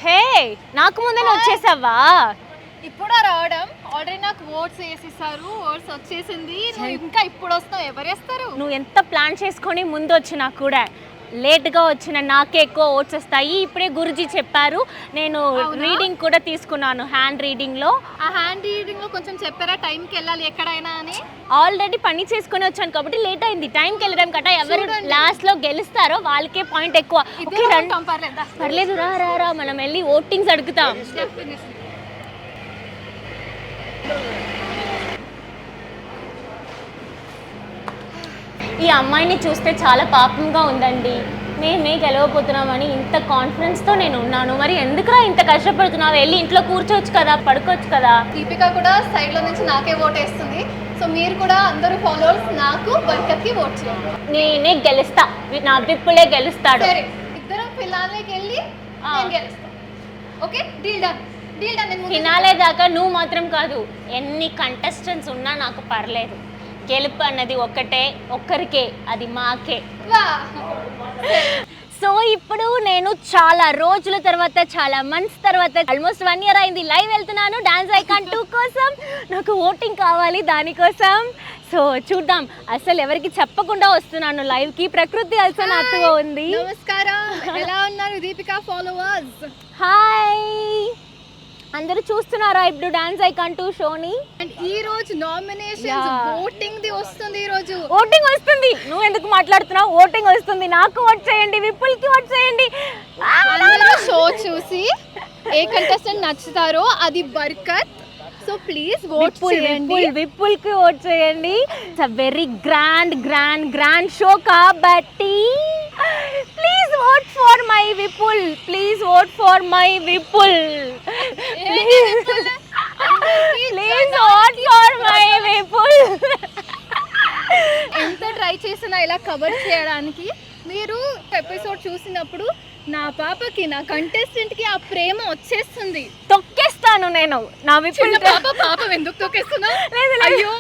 హే, నాకు ముందే వచ్చేసావా? ఇప్పుడు రావడం ఆల్రెడీ నాకు ఓట్స్ వేసేసారు, ఓట్స్ వచ్చేసింది. నువ్వు ఇంకా ఇప్పుడు వస్తావు, ఎవరు వేస్తారు? నువ్వు ఎంత ప్లాన్ చేసుకొని ముందు వచ్చినా కూడా లేట్గా వచ్చిన నాకే ఎక్కువ ఓట్స్ వస్తాయి. ఇప్పుడే గురుజీ చెప్పారు, నేను రీడింగ్ కూడా తీసుకున్నాను హ్యాండ్ రీడింగ్లో. ఆ హ్యాండ్ రీడింగ్లో కొంచెం చెప్పారా టైంకి వెళ్ళాలి ఎక్కడైనా అని? ఆల్రెడీ పని చేసుకొని వచ్చాను కాబట్టి లేట్ అయింది. టైంకి వెళ్ళడం కట్ట ఎవరు లాస్ట్లో గెలుస్తారో వాళ్ళకే పాయింట్ ఎక్కువ. పర్లేదు, రా రా రా, మనం వెళ్ళి ఓటింగ్స్ అడుగుతాం. ఈ అమ్మాయిని చూస్తే చాలా పాపంగా ఉందండి. మేమే గెలవబోతున్నామని ఇంత కాన్ఫిడెన్స్తో నేను ఉన్నాను. మరి ఎందుకురా ఇంత కష్టపడుతున్నావు? వెళ్ళి ఇంట్లో కూర్చోవచ్చు కదా, పడుకోవచ్చు కదా. దీపిక కూడా సైడ్లో నుంచి నాకే ఓట్ వేస్తుంది. సో మీరు కూడా అందరూ ఫాలోవర్స్ నాకు బర్కత్కి ఓట్ చేయండి. నేనే గెలుస్తా, నా విప్పులే గెలుస్తాడు. సరే, ఇద్దరం ఫినాలేకి వెళ్ళి గెలుస్తాం. Okay, deal done. ఫినాలే దాకా నువ్వు మాత్రం కాదు, ఎన్ని కంటెస్టెంట్స్ ఉన్నా నాకు పర్లేదు. గెలుపు అన్నది ఒక్కరికే, అది మాకే. సో ఇప్పుడు నేను చాలా రోజుల తర్వాత, చాలా మంత్స్ తర్వాత, ఆల్మోస్ట్ 1 year అయింది లైవ్ వెళ్తున్నాను డాన్స్ ఐకాన్ 2 కోసం. నాకు ఓటింగ్ కావాలి దానికోసం. సో చూద్దాం, అసలు ఎవరికి చెప్పకుండా వస్తున్నాను లైవ్కి. ప్రకృతి అల్సో నాతో ఉంది. నమస్కారం, ఎలా ఉన్నారు దీపిక ఫాలోవర్స్? హాయ్, అందరూ చూస్తున్నారా ఇప్పుడు డాన్స్ ఐకాన్ 2 షోని? అండ్ ఈ రోజు నామినేషన్స్ ఓటింగ్ ది వస్తుంది. ఈ రోజు ఓటింగ్ వస్తుంది. నువ్వు ఎందుకు మాట్లాడుతున్నావు? ఓటింగ్ వస్తుంది. నాకు ఓట్ చేయండి, విపుల్కి ఓట్ చేయండి. అందరూ షో చూసి ఏ కంటెస్టెంట్ నచ్చుతారో అది బర్కత్. సో ప్లీజ్ ఓట్ చేయండి, విపుల్కి ఓట్ చేయండి. It's a very grand show కాబట్టి please vote for my Vipul. Please vote for my Vipul. Please vote for my Vipul. ఎంత ట్రై చేసినా ఇలా కవర్ చేయడానికి, మీరు ఎపిసోడ్ చూసినప్పుడు నా పాపకి, నా కంటెస్టెంట్ కి ఆ ప్రేమ వచ్చేస్తుంది. తొక్కేస్తాను నేను నా విపుల్. పాప ఎందుకు తొక్కేస్తున్నావు? అయ్యో,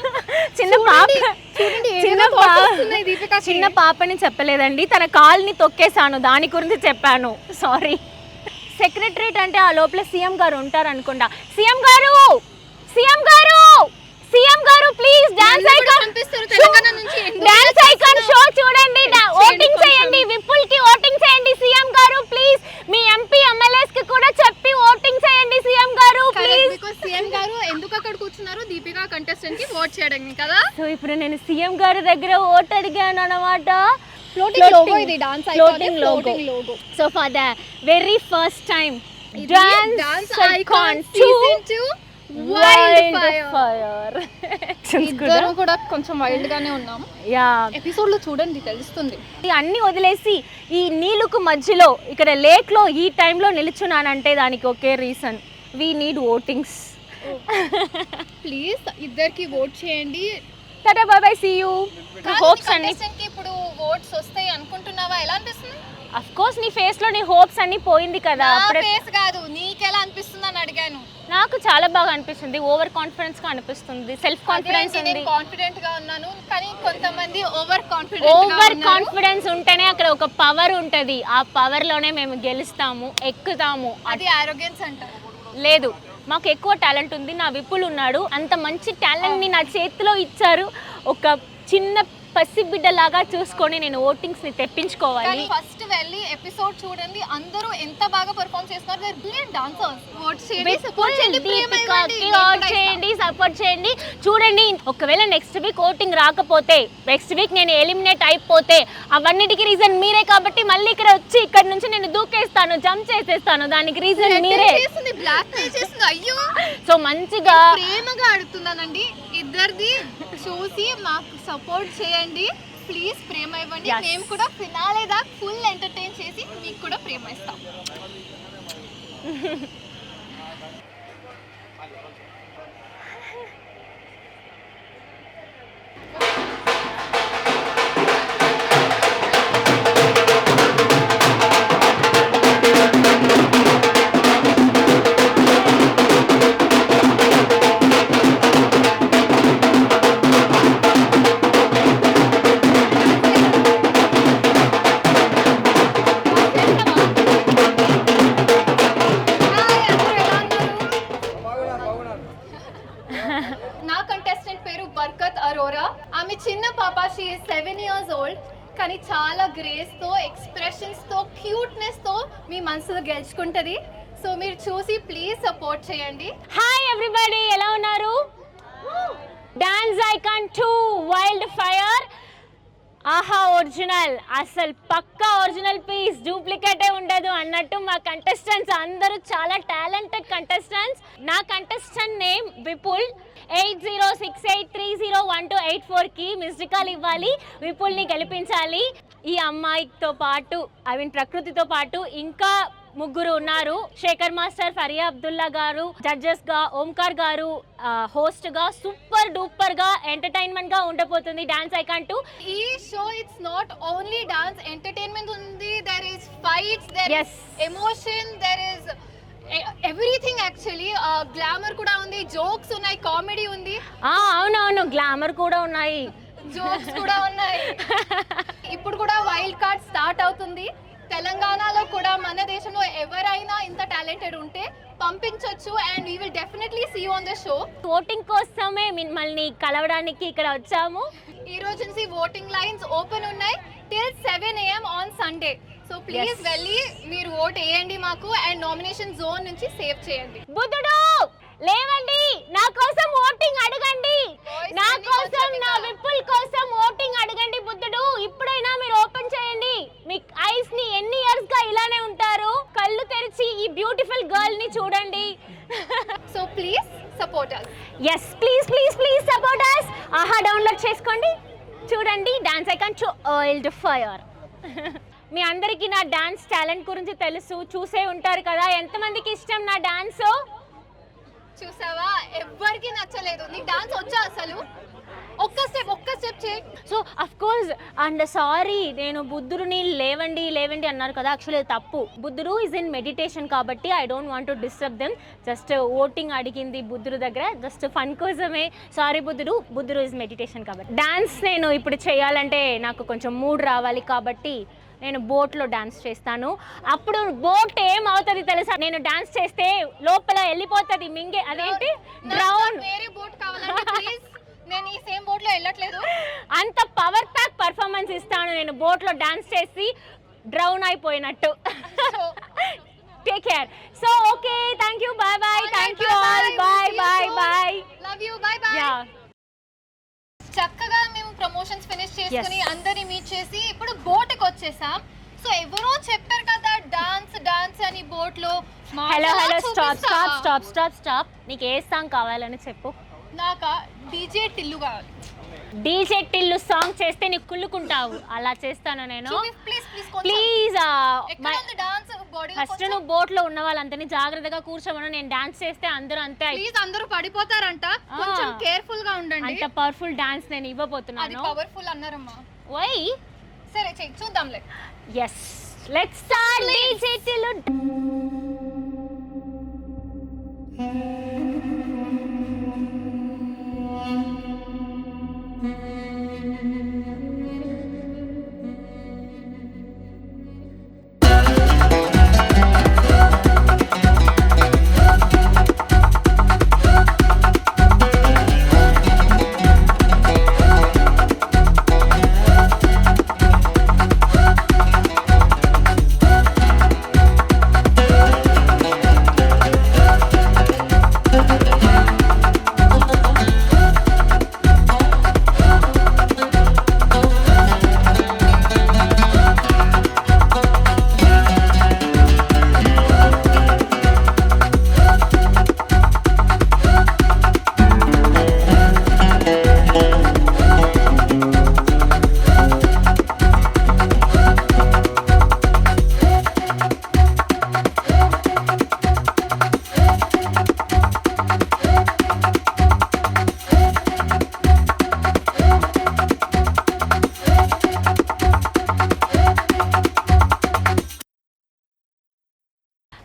చిన్న పాపని చెప్పలేదండి, తన కాల్ని తొక్కేశాను, దాని గురించి చెప్పాను. సారీ. సెక్రటరేట్ అంటే ఆ లోపల సీఎం గారు ఉంటారు అనుకుంటా. సీఎం గారు ప్లీజ్ డాన్స్ ఐకాన్ షో చూడండి, ఓటింగ్ చేయండి, విపుల్ కి ఓటింగ్ చేయండి. సీఎం గారు ప్లీజ్, మీ ఎంపీ ఎమ్మెల్యేస్ కి కూడా చెప్పి ఓటింగ్ చేయండి. సీఎం గారు ప్లీజ్. సీఎం గారు ఎందుకు అక్కడ కూర్చున్నారు? దీపిక కంటెస్టెంట్ కి ఓట్ చేయడానికి కదా. సో ఇప్పుడు నేను సీఎం గారి దగ్గర ఓట్ అడిగాను అన్నమాట. Floating logo. So for the very first time dance icon season 2 wild fire. ఇద్దరం కూడా కొంచెం వైల్డ్ గానే ఉన్నాం. ఎపిసోడ్ లో చూడండి తెలుస్తుంది. అన్ని వదిలేసి ఈ నీళ్ళకు మధ్యలో ఇక్కడ లేక్ లో ఈ టైంలో నిలుచున్నానంటే దానికి ఒకే reason, we need votings. Please ఇద్దరికి ఓట్ చేయండి. Tata bye bye, see you. Hopes అన్ని ఇప్పుడు ఓట్స్ వస్తాయి అనుకుంటున్నావా? ఎలా అనిపిస్తుంది? అఫ్ కోర్స్ నీ ఫేస్ లో నీ హోప్స్ అన్ని పోయింది కదా. ఫేస్ కాదు, నీకెలా అనిపిస్తుంది అని అడిగాను. నాకు చాలా బాగా అనిపిస్తుంది, ఓవర్ కాన్ఫిడెన్స్ గా అనిపిస్తుంది, సెల్ఫ్ కాన్ఫిడెన్స్ ఉంది. నేను కాన్ఫిడెంట్ గా ఉన్నాను, కానీ కొంతమంది ఓవర్ కాన్ఫిడెన్స్ ఉంటేనే అక్కడ ఒక పవర్ ఉంటది. ఆ పవర్ లోనే మేము గెలుస్తాము, ఎక్కుతాము. అది ఆరోగెన్స్ అంటారు. లేదు, మాకు ఎక్కువ టాలెంట్ ఉంది. నా విపుల్ ఉన్నాడు, అంత మంచి టాలెంట్ ని నా చేతిలో ఇచ్చారు. ఒక చిన్న పసిబిడ్డ లాగా చూసుకొని నేను ఓటింగ్స్ ని తెప్పించుకోవాలి. ఫస్ట్ వెళ్ళి ఎపిసోడ్ చూడండి, అందరూ ఎంత బాగా పర్ఫార్మ్ చేస్తున్నారు. They are brilliant dancers. Vote చేయండి, సపోర్ట్ చేయండి. చూడండి, ఒకవేళ నెక్స్ట్ వీక్ ఓటింగ్ రాకపోతే, నెక్స్ట్ వీక్ నేను ఎలిమినేట్ అయిపోతే, అవన్నిటికీ రీజన్ మీరే. కాబట్టి మళ్ళీ ఇక్కడ వచ్చి ఇక్కడ నుంచి నేను దూకేస్తాను, జంప్ చేసేస్తాను. దానికి రీజన్ మీరే. అయ్యో, సో మంచిగా ప్రేమగా అడుగుతున్నానండి, ఇద్దరిది చూసి మాకు సపోర్ట్ చేయండి. ప్లీజ్ ప్రేమ ఇవ్వండి. మేము కూడా ఫినాలే దాకా ఫుల్ ఎంటర్టైన్ చేసి మీకు కూడా ప్రేమ ఇస్తాం. తో క్యూట్నెస్ తో మీ మనసులో గెలుచుకుంటది. సో మీరు చూసి ప్లీజ్ సపోర్ట్ చేయండి. హాయ్ ఎవ్రీబడి, ఎలా ఉన్నారు? డాన్స్ ఐకాన్ 2 వైల్డ్ ఫైర్ ఆహా ఒరిజినల్, అసలు పక్కా ఒరిజినల్ పీస్, డూప్లికేటే ఉండదు అన్నట్టు మా కంటెస్టెంట్స్ అందరూ చాలా టాలెంటెడ్ కంటెస్టెంట్స్. నా కంటెస్టెంట్ నేమ్ విపుల్. 8068301284కి మిస్డ్ కాల్ ఇవ్వాలి, విపుల్ని గెలిపించాలి. ఈ అమ్మాయితో పాటు ప్రకృతితో పాటు ఇంకా ముగ్గురు ఉన్నారు. శేఖర్ మాస్టర్, ఫరియా అబ్దుల్లా గారు జడ్జెస్ గా, ఓంకార్ గారు హోస్ట్ గా. సూపర్ డూపర్ గా ఎంటర్టైన్మెంట్ గా ఉండబోతుంది డాన్స్ ఐకాన్ 2. ఈ show it's not only dance, entertainment ఉంది, there is fights, there is emotion, there is everything. Actually glamour కూడా ఉంది, జోక్స్ ఉన్నాయి, కామెడీ ఉంది. అవునవును, గ్లామర్ కూడా ఉన్నాయి, జోక్స్ కూడా ఉన్నాయి. ఇప్పుడు కూడా వైల్డ్ కార్డ్ స్టార్ట్ అవుతుంది. తెలంగాణలో కూడా మన దేశంలో ఎవరైనా ఇంత టాలెంటెడ్ ఉంటే పంపించొచ్చు, and we will definitely see on the show. Voting కోసమే మిమ్మల్ని కలవడానికి ఇక్కడ వచ్చాము. ఈ రోజు నుంచి ఓటింగ్ లైన్స్ ఓపెన్ ఉన్నాయి till 7 AM on Sunday. So please వెళ్ళి మీరు ఓట్ వేయండి మాకు, అండ్ నామినేషన్ జోన్ నుంచి సేవ్ చేయండి. బుద్ధుడు లేవండి, నా కోసం ఓటింగ్ అడగండి, నా కోసం, నా విపుల్ కోసం ఓటింగ్ అడగండి. బుద్ధుడు ఇప్పుడైనా మీరు ఓపెన్ చేయండి. మీ ఐస్ ని ఎన్ని ఇయర్స్ గా ఇలానే ఉంటారు, కళ్ళు తెరిచి ఈ బ్యూటిఫుల్ గర్ల్ ని చూడండి. So please support us. yes please please please support us. ఆహా డౌన్లోడ్ చేసుకోండి, చూడండి డాన్స్ ఐకాన్ 2 వైల్డ్ ఫైర్. మీ అందరికీ నా డాన్స్ టాలెంట్ గురించి తెలుసు, చూసే ఉంటారు కదా. ఎంతమందికి ఇష్టం నా డాన్స్? చూసావా, ఎవ్వరికి నచ్చలేదు. నీకు డాన్స్ వచ్చా అసలు? ఒక్క స్టెప్ చేయి. So of course and sorry, నేను బుద్ధుడిని లేవండి అన్నారు కదా, యాక్చువల్లీ తప్పు. బుద్ధుడు ఇస్ ఇన్ మెడిటేషన్ కాబట్టి I don't want to disturb them. Just voting అడిగింది బుద్ధుడు దగ్గర, జస్ట్ ఫన్ కోసమే. సారీ బుద్ధుడు ఇస్ మెడిటేషన్ కాబట్టి. డాన్స్ నేను ఇప్పుడు చేయాలంటే నాకు కొంచెం మూడ్ రావాలి కాబట్టి నేను బోట్లో డాన్స్ చేస్తాను. అప్పుడు బోట్ ఏమవుతుంది తెలుసా? నేను డాన్స్ చేస్తే లోపల వెళ్ళిపోతుంది మింగే, అదేంటి డ్రౌన్. వేరే బోట్ కావాలంటే ప్లీజ్, నేను ఈ సేమ్ బోట్ లో వెళ్ళట్లేదు. అంత పవర్ ప్యాక్ పర్ఫార్మెన్స్ ఇస్తాను నేను బోట్లో డాన్స్ చేసి డ్రౌన్ అయిపోయినట్టు. Take care. So okay, thank you, bye bye, thank you all, bye bye bye, love you, bye bye. చక్కగా మేము ప్రమోషన్స్ ఫినిష్ చేసుకుని అందరిని మీట్ చేసి ఇప్పుడు బోట్కి వచ్చేసాం. సో ఎవరో చెప్పారు కదా డాన్స్ అని బోట్ లో. Hello stop. నీకు ఏ సాంగ్ కావాలని చెప్పు. నాకా డీజే టిల్లు కావాలి. డీజే టిల్లు సాంగ్ చేస్తే నీకు కుళ్ళుకుంటావు, అలా చేస్తాను నేను. ప్లీజ్ ఫస్ట్ నువ్వు బోట్ లో ఉన్న వాళ్ళందరినీ జాగ్రత్తగా కూర్చోమను. నేను డాన్స్ చేస్తే అందరూ అంతే, ప్లీజ్ అందరూ పడిపోతారంట, కొంచెం కేర్ఫుల్ గా ఉండండి. అంత పవర్ఫుల్ డాన్స్ నేను ఇవ్వబోతున్నాను. పవర్ఫుల్ అన్నారమ్మా. వై? సరే చెయ్యి, చూద్దాంలే. yes let's start DJ Tillu.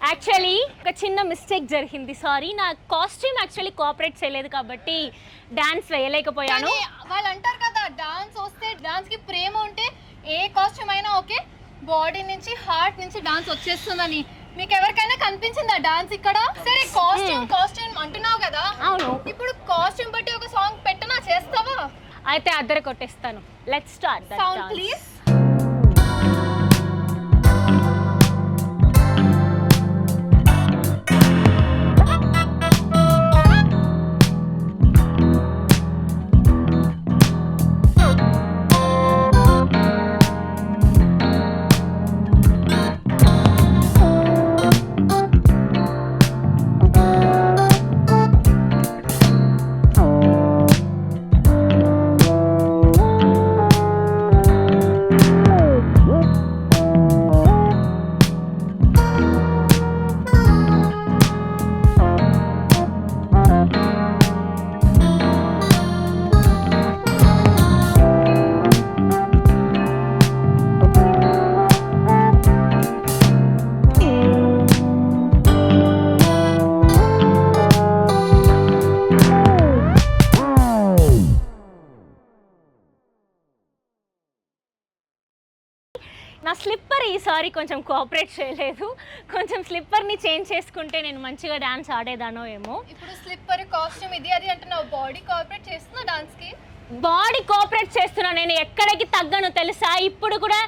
Actually ఒక చిన్న మిస్టేక్ జరిగింది, సారీ. నా కాస్ట్యూమ్ యాక్చువల్లీ కోఆపరేట్ చేయలేదు కాబట్టి డాన్స్ వేయలేకపోయాను. వాళ్ళు అంటారు కదా, డాన్స్ వస్తే డాన్స్ కి ప్రేమ ఉంటే ఏ కాస్ట్యూమ్ అయినా ఓకే, బాడీ నుంచి హార్ట్ నుంచి డాన్స్ వచ్చేస్తుందని. మీకు ఎవరికైనా కనిపించిందా డాన్స్ ఇక్కడ? సరే కాస్ట్యూమ్ అంటున్నావు కదా, అవును. ఇప్పుడు కాస్ట్యూమ్ బట్టి ఒక సాంగ్ పెట్టనా, చేస్తావా? అయితే అద్దరు కొట్టేస్తాను. Let's start. Sound please. Slipper ఈసారి కొంచెం కోఆపరేట్ చేయలేదు. కొంచెం స్లిప్పర్ని చేంజ్ చేసుకుంటే నేను మంచిగా డాన్స్ ఆడేదానో ఏమో. ఇప్పుడు స్లిప్పర్ కాస్ట్యూమ్ ఇది అది అంటున్నావు, బాడీ కోఆపరేట్ చేస్తున్నా డాన్స్ కి? బాడీ కోఆపరేట్ చేస్తున్నా, నేను ఎక్కడికి తగ్గను తెలుసా. ఇప్పుడు కూడా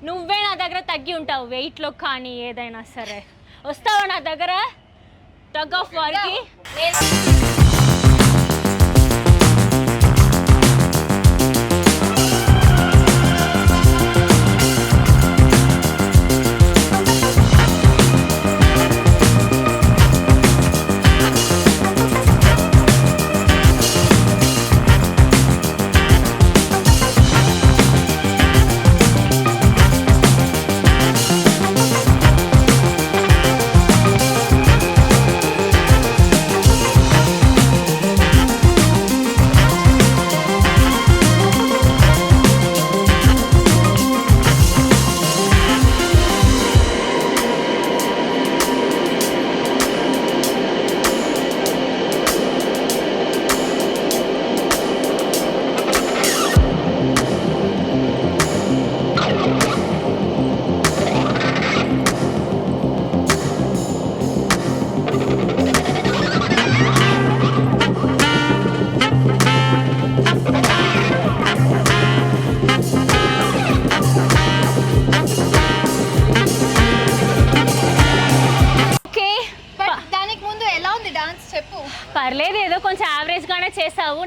నువ్వే నా దగ్గర తగ్గి ఉంటావు వెయిట్లో కానీ ఏదైనా సరే. వస్తావా నా దగ్గర టగ్ ఆఫ్ వార్కి? పర్లేదు, ఏదో కొంచెం యావరేజ్ గానే చేసావు.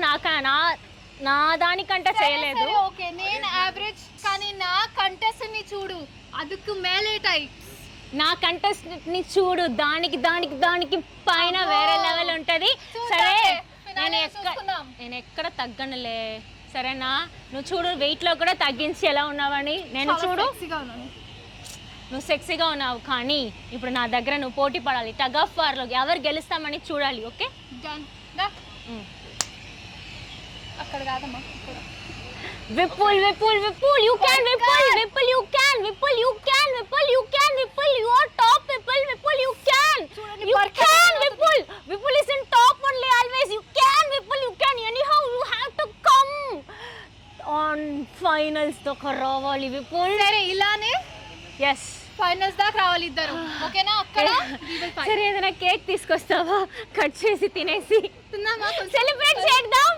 నా దానికంటే చేయలేదు. ఓకే, నేను యావరేజ్, కానీ నా కంటెస్ట్ ని చూడు, అదుకు మేలే టైప్. నా కంటెస్ట్ ని చూడు, దానికి పైన వేరే లెవెల్ ఉంటది. సరే, నేను ఎక్కడ తగ్గనులే, సరేనా? నువ్వు చూడు, వెయిట్ లో కూడా తగ్గించి ఎలా ఉన్నావని. నేను చూడు, నువ్వు సెక్సీగా ఉన్నావు, కానీ ఇప్పుడు నా దగ్గర నువ్వు పోటీ పడాలి. టగ్ ఆఫ్ వార్ లో ఎవరు గెలుస్తామని చూడాలి. ఓకే, అక్కడ కాదమ్మా, Vipul you can, Vipul you can, you are top, Vipul you can, Vipul is in top only always. You can, anyhow you have to come on finals దాకా రావాలి విపుల్. సరే, ఇలానే ఎస్, ఫైనల్స్ దాకా రావాలి ఇద్దరు, ఓకేనా? అక్కడ సరే, ఏదైనా కేక్ తీసుకొస్తావా? కట్ చేసి తినేసి సెలబ్రేట్ చేద్దాం.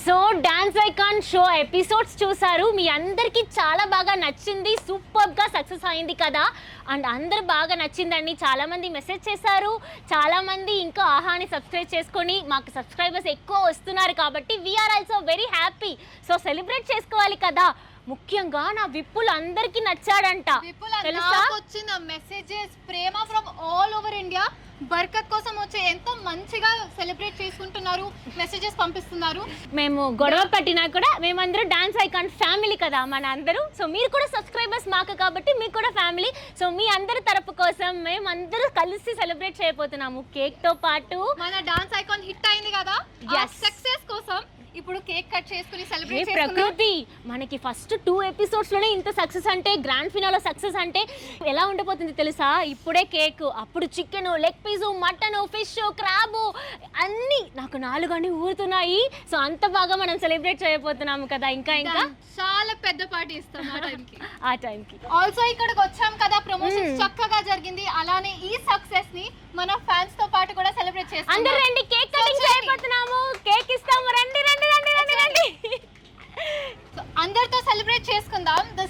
So dance icon show episodes చూసారు, మీ అందరికీ చాలా బాగా నచ్చింది, సూపర్గా సక్సెస్ అయింది కదా. అండ్ అందరు బాగా నచ్చిందండి, చాలామంది మెసేజ్ చేశారు, చాలామంది ఇంకా ఆహాని సబ్స్క్రైబ్ చేసుకొని మాకు సబ్స్క్రైబర్స్ ఎక్కువ వస్తున్నారు కాబట్టి we are also very happy. So celebrate చేసుకోవాలి కదా. ముఖ్యంగా నా విపుల్ అందరికి నచ్చాడంట తెలుసా? వచ్చిన మెసేజెస్ ప్రేమ from all over India. Barkat కోసం వచ్చి ఎంతో మంచిగా సెలబ్రేట్ చేసుకుంటున్నారు, మెసేజెస్ పంపిస్తున్నారు. మేము గొడవ పట్టినా కూడా మేమందరూ డాన్స్ ఐకాన్ ఫ్యామిలీ కదా మన అందరూ. సో మీరు కూడా సబ్స్క్రైబర్స్ మాకు కాబట్టి మీకు కూడా ఫ్యామిలీ. సో మీ అందరి తరపు కోసం మేమందరూ కలిసి సెలబ్రేట్ చేయబోతున్నాము కేక్ తో పాటు. మన డాన్స్ ఐకాన్ హిట్ అయింది కదా, సక్సెస్ కోసం ఇప్పుడు కేక్ కట్ చేసుకుని సెలబ్రేట్ చేసుకుందాం. ప్రకృతి, మనకి ఫస్ట్ 2 ఎపిసోడ్స్ లోనే ఇంత సక్సెస్ అంటే, గ్రాండ్ ఫినాలో సక్సెస్ అంటే ఎలా ఉండబోతుంది తెలుసా? ఇప్పుడే కేక్, అప్పుడు chicken, leg piece, mutton, fish, crab అన్నీ నాకు 4 అన్ని ఊరుతున్నాయి. సో అంత బాగా మనం సెలబ్రేట్ చేయబోతున్నాము కదా. ఇంకా చాలా పెద్ద పార్టీ ఇస్తాం ఆ టైంకి. ఆల్సో ఇక్కడికి వచ్చాం కదా, ప్రమోషన్స్ చక్కగా జరిగింది. అలానే ఈ సక్సెస్ ని మన ఫ్యాన్స్ తో పాటు కూడా సెలబ్రేట్ చేస్తాం. అందరూ రండి, కేక్ కటింగ్ చేయబోతున్నాము, కేక్ ఇస్తాము, రండి. అందరితో సెలబ్రేట్ చేసుకుందాం. ద